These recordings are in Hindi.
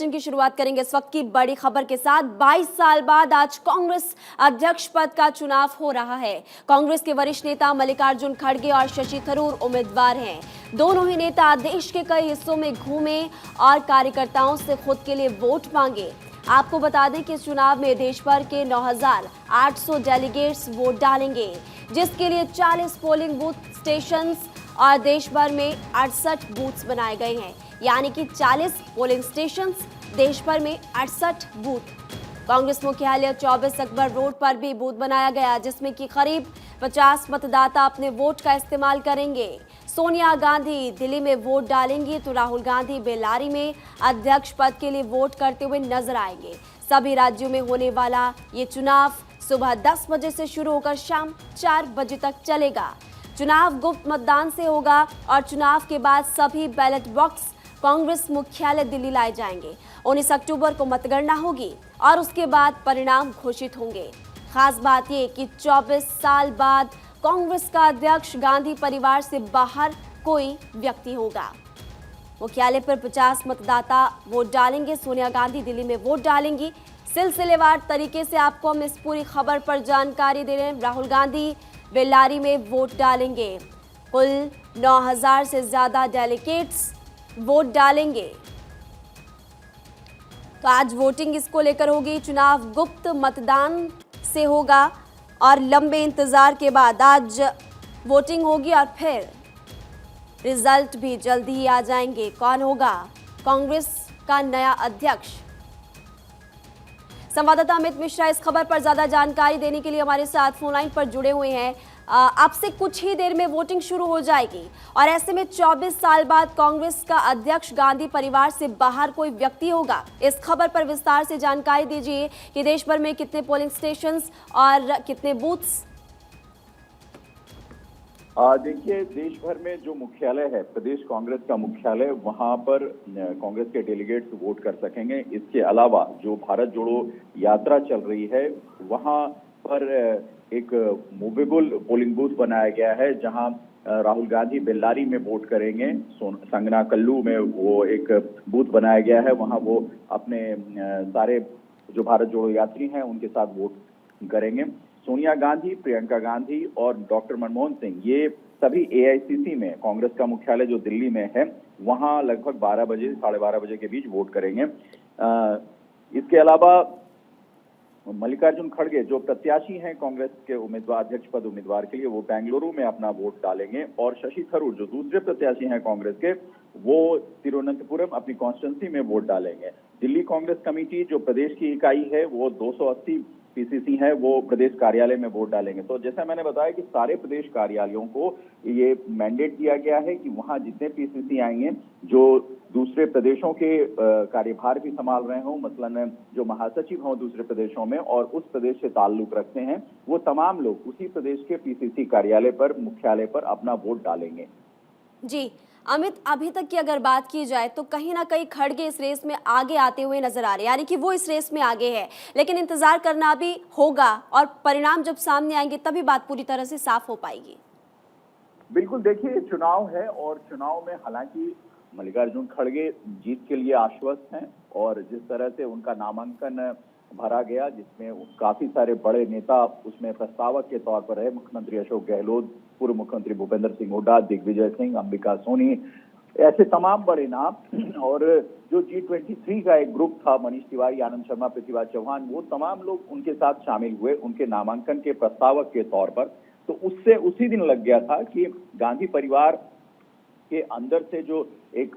बुलेटिन की शुरुआत करेंगे इस वक्त की बड़ी खबर के साथ। 22 साल बाद आज कांग्रेस अध्यक्ष पद का चुनाव हो रहा है। कांग्रेस के वरिष्ठ नेता मल्लिकार्जुन खड़गे और शशि थरूर उम्मीदवार हैं। दोनों ही नेता देश के कई हिस्सों में घूमे और कार्यकर्ताओं से खुद के लिए वोट मांगे। आपको बता दें कि इस चुनाव में देश भर के 9,800 डेलीगेट्स वोट डालेंगे, जिसके लिए 40 पोलिंग बूथ स्टेशंस और देश भर में 68 बूथ्स बनाए गए हैं, यानी कि 40 पोलिंग स्टेशंस, देश भर में 68 बूथ। कांग्रेस मुख्यालय 24 अकबर रोड पर भी बूथ बनाया गया, जिसमें कि करीब 50 मतदाता अपने वोट का इस्तेमाल करेंगे। सोनिया गांधी दिल्ली में वोट डालेंगी तो राहुल गांधी बेल्लारी में अध्यक्ष पद के लिए वोट करते हुए नजर आएंगे। सभी राज्यों में होने वाला ये चुनाव सुबह 10 बजे से शुरू होकर शाम 4 बजे तक चलेगा। चुनाव गुप्त मतदान से होगा और चुनाव के बाद सभी बैलेट बॉक्स कांग्रेस मुख्यालय दिल्ली लाए जाएंगे। 19 अक्टूबर को मतगणना होगी और उसके बाद परिणाम घोषित होंगे। खास बात यह कि 24 साल बाद कांग्रेस का अध्यक्ष गांधी परिवार से बाहर कोई व्यक्ति होगा। मुख्यालय पर 50 मतदाता वोट डालेंगे। सोनिया गांधी दिल्ली में वोट डालेंगी। सिलसिलेवार तरीके से आपको हम इस पूरी खबर पर जानकारी दे रहे हैं। राहुल गांधी बेल्लारी में वोट डालेंगे। कुल 9,000 से ज्यादा डेलीगेट्स वोट डालेंगे। तो आज वोटिंग इसको लेकर होगी। चुनाव गुप्त मतदान से होगा और लंबे इंतजार के बाद आज वोटिंग होगी और फिर रिजल्ट भी जल्दी ही आ जाएंगे। कौन होगा कांग्रेस का नया अध्यक्ष? संवाददाता अमित मिश्रा इस खबर पर ज्यादा जानकारी देने के लिए हमारे साथ फोन लाइन पर जुड़े हुए हैं। आपसे कुछ ही देर में वोटिंग शुरू हो जाएगी और ऐसे में 24 साल बाद कांग्रेस का अध्यक्ष गांधी परिवार से बाहर कोई व्यक्ति होगा। इस खबर पर विस्तार से जानकारी दीजिए कि देश भर में कितने पोलिंग स्टेशंस और कितने बूथ्स? देखिए, देश भर में जो मुख्यालय है, प्रदेश कांग्रेस का मुख्यालय, वहां पर कांग्रेस के डेलीगेट्स वोट कर सकेंगे। इसके अलावा जो भारत जोड़ो यात्रा चल रही है, वहां पर एक मूवेबल पोलिंग बूथ बनाया गया है, जहां राहुल गांधी बेल्लारी में वोट करेंगे। संगना कल्लू में वो एक बूथ बनाया गया है, वहां वो अपने सारे जो भारत जोड़ो यात्री हैं उनके साथ वोट करेंगे। सोनिया गांधी, प्रियंका गांधी और डॉक्टर मनमोहन सिंह, ये सभी एआईसीसी में, कांग्रेस का मुख्यालय जो दिल्ली में है, वहां लगभग 12 बजे, 12:30 बजे के बीच वोट करेंगे। इसके अलावा मल्लिकार्जुन खड़गे जो प्रत्याशी हैं कांग्रेस के उम्मीदवार, अध्यक्ष पद उम्मीदवार के लिए, वो बेंगलुरु में अपना वोट डालेंगे। और शशि थरूर जो दूसरे प्रत्याशी हैं कांग्रेस के, वो तिरुवनंतपुरम अपनी कॉन्स्टिट्यूंसी में वोट डालेंगे। दिल्ली कांग्रेस कमेटी जो प्रदेश की इकाई है, वो 280 पीसीसी है, वो प्रदेश कार्यालय में वोट डालेंगे। तो जैसा मैंने बताया कि सारे प्रदेश कार्यालयों को ये मैंडेट दिया गया है कि वहां जितने पीसीसी आएंगे, जो दूसरे प्रदेशों के कार्यभार भी संभाल रहे हों, मसलन जो महासचिव हों दूसरे प्रदेशों में और उस प्रदेश से ताल्लुक रखते हैं, वो तमाम लोग उसी प्रदेश के पीसीसी कार्यालय पर, मुख्यालय पर अपना वोट डालेंगे। जी अमित, अभी तक की अगर बात की जाए तो कहीं ना कहीं खड़गे इस रेस में आगे आते हुए नजर आ रहे हैं, यानी कि वो इस रेस में आगे है, लेकिन इंतजार करना भी होगा और परिणाम जब सामने आएंगे तभी बात पूरी तरह से साफ हो पाएगी। बिल्कुल, देखिए, चुनाव है और चुनाव में हालांकि मल्लिकार्जुन खड़गे जीत के लिए आश्वस्त हैं और जिस तरह से उनका नामांकन भरा गया, जिसमें काफी सारे बड़े नेता उसमें प्रस्तावक के तौर पर है, मुख्यमंत्री अशोक गहलोत, पूर्व मुख्यमंत्री भूपेंद्र सिंह हुड्डा, दिग्विजय सिंह, अंबिका सोनी, ऐसे तमाम बड़े नाम, और जो G23 का एक ग्रुप था, मनीष तिवारी, आनंद शर्मा, पृथ्वीराज चौहान, वो तमाम लोग उनके साथ शामिल हुए उनके नामांकन के प्रस्तावक के तौर पर। तो उससे उसी दिन लग गया था कि गांधी परिवार के अंदर से जो एक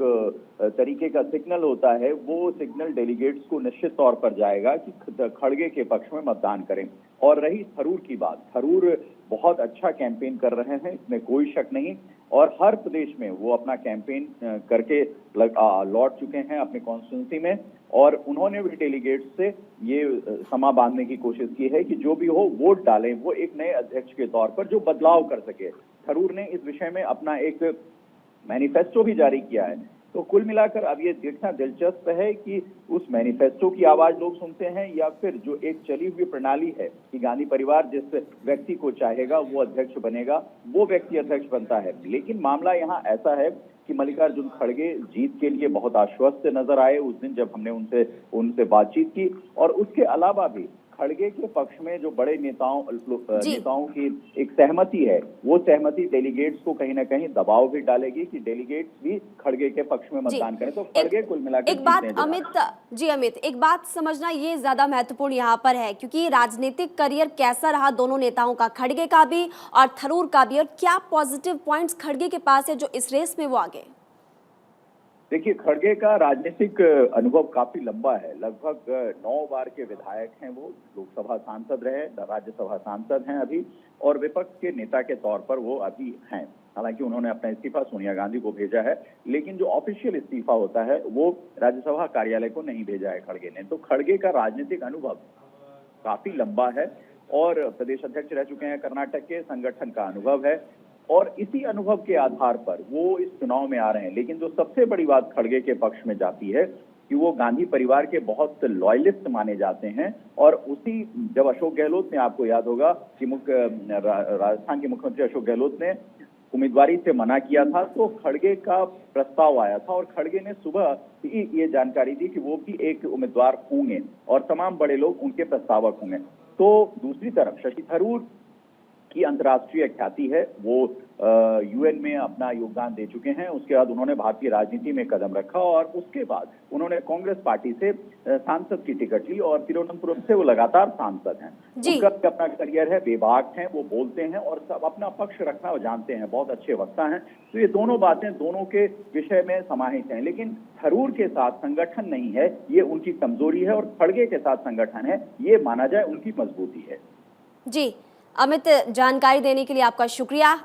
तरीके का सिग्नल होता है, वो सिग्नल डेलीगेट्स को निश्चित तौर पर जाएगा कि खड़गे के पक्ष में मतदान करें। और रही थरूर की बात, थरूर बहुत अच्छा कैंपेन कर रहे हैं, इसमें कोई शक नहीं, और हर प्रदेश में वो अपना कैंपेन करके लौट चुके हैं अपने कॉन्स्टिट्यूंसी में, और उन्होंने भी डेलीगेट्स से ये समा बांधने की कोशिश की है कि जो भी हो वोट डालें, वो एक नए अध्यक्ष के तौर पर जो बदलाव कर सके। थरूर ने इस विषय में अपना एक मैनिफेस्टो भी जारी किया है तो कुल मिलाकर अब ये देखना दिलचस्प है कि उस मैनिफेस्टो की आवाज लोग सुनते हैं या फिर जो एक चली हुई प्रणाली है कि गांधी परिवार जिस व्यक्ति को चाहेगा वो अध्यक्ष बनेगा, वो व्यक्ति अध्यक्ष बनता है। लेकिन मामला यहाँ ऐसा है कि मल्लिकार्जुन खड़गे जीत के लिए बहुत आश्वस्त नजर आए उस दिन जब हमने उनसे बातचीत की, और उसके अलावा भी खड़गे के पक्ष में जो बड़े नेताओं की एक सहमति है, वो सहमति डेलीगेट्स को कहीं ना कहीं दबाव भी डालेगी कि डेलीगेट्स भी खड़गे के पक्ष में मतदान करें। तो खड़गे कुल मिलाकर एक बात अमित, एक बात समझना ये ज्यादा महत्वपूर्ण यहाँ पर है, क्योंकि राजनीतिक करियर कैसा रहा दोनों नेताओं का, खड़गे का भी और थरूर का भी, और क्या पॉजिटिव पॉइंट्स खड़गे के पास है जो इस रेस में वो आगे? देखिए, खड़गे का राजनीतिक अनुभव काफी लंबा है। लगभग 9 बार के विधायक हैं वो, लोकसभा सांसद रहे, राज्यसभा सांसद हैं अभी, और विपक्ष के नेता के तौर पर वो अभी हैं। हालांकि उन्होंने अपना इस्तीफा सोनिया गांधी को भेजा है, लेकिन जो ऑफिशियल इस्तीफा होता है वो राज्यसभा कार्यालय को नहीं भेजा है खड़गे ने। तो खड़गे का राजनीतिक अनुभव काफी लंबा है और प्रदेश अध्यक्ष रह चुके हैं कर्नाटक के, संगठन का अनुभव है, और इसी अनुभव के आधार पर वो इस चुनाव में आ रहे हैं। लेकिन जो सबसे बड़ी बात खड़गे के पक्ष में जाती है कि वो गांधी परिवार के बहुत लॉयलिस्ट माने जाते हैं, और उसी जब अशोक गहलोत ने, आपको याद होगा कि राजस्थान के मुख्यमंत्री अशोक गहलोत ने उम्मीदवारी से मना किया था, तो खड़गे का प्रस्ताव आया था और खड़गे ने सुबह ही ये जानकारी दी कि वो भी एक उम्मीदवार होंगे और तमाम बड़े लोग उनके प्रस्तावक होंगे। तो दूसरी तरफ शशि थरूर की अंतर्राष्ट्रीय ख्याति है, वो यूएन में अपना योगदान दे चुके हैं। उसके बाद उन्होंने भारतीय राजनीति में कदम रखा और उसके बाद उन्होंने कांग्रेस पार्टी से सांसद की टिकट ली और तिरुवनंतपुरम से वो लगातार सांसद हैं। उनका अपना करियर है, बेबाक हैं, वो बोलते हैं और सब अपना पक्ष रखना वो जानते हैं, बहुत अच्छे वक्ता हैं। तो ये दोनों बातें दोनों के विषय में समाहित हैं। लेकिन थरूर के साथ संगठन नहीं है, ये उनकी कमजोरी है, और खड़गे के साथ संगठन है, ये माना जाए उनकी मजबूती है। जी अमित, जानकारी देने के लिए आपका शुक्रिया।